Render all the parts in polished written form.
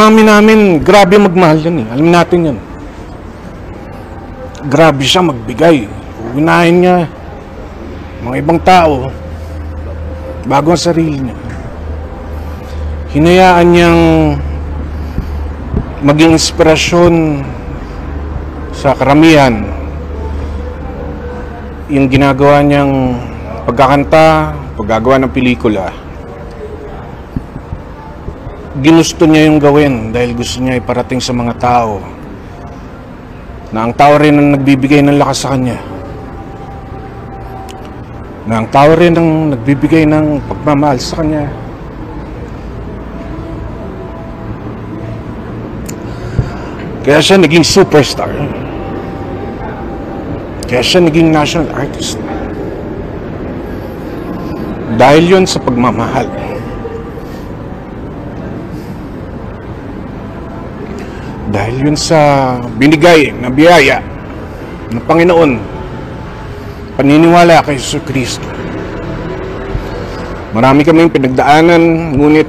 mami namin, grabe magmahal yan eh. Alam natin yan. Grabe siya magbigay. Unahin niya mga ibang tao bago ang sarili niya. Hinayaan niyang maging inspirasyon sa karamihan yung ginagawa niyang pagkakanta, paggagawa ng pelikula. Ginusto niya yung gawin dahil gusto niya iparating sa mga tao na ang tao rin ang nagbibigay ng lakas sa kanya, na ang tao rin ang nagbibigay ng pagmamahal sa kanya. Kaya siya naging superstar. Kaya siya naging national artist. Dahil yun sa pagmamahal. Dahil yun sa binigay na biyaya ng Panginoon, paniniwala kay Jesus Cristo. Marami kaming pinagdaanan, ngunit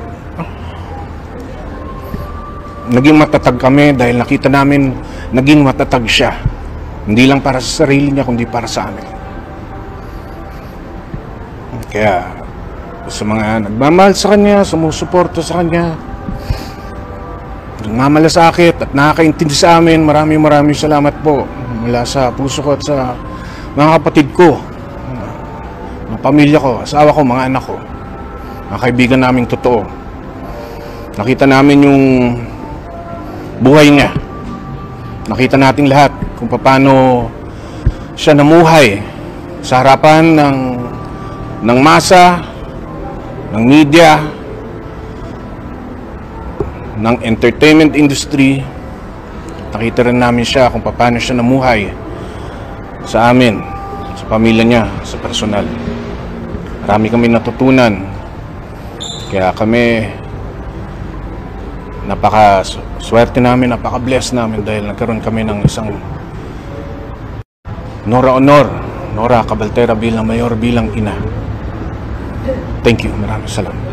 naging matatag kami dahil nakita namin naging matatag siya. Hindi lang para sa sarili niya, kundi para sa amin. Kaya sa mga nagmamahal sa kanya, sumusuporto sa kanya, nagmamalasakit at nakakaintindi sa amin, maraming salamat po mula sa puso ko at sa mga kapatid ko, mga pamilya ko, asawa ko, mga anak ko, mga kaibigan naming totoo. Nakita namin yung buhay niya. Nakita natin lahat kung paano siya namuhay sa harapan ng masa, ng media, ng entertainment industry. Nakita rin namin siya kung paano siya namuhay sa amin, sa pamilya niya, sa personal. Marami kami natutunan. Kaya kami napaka-swerte namin, napaka-bless namin dahil nagkaroon kami ng isang Nora Cabaltera bilang mayor, bilang ina. Thank you. Maraming salamat.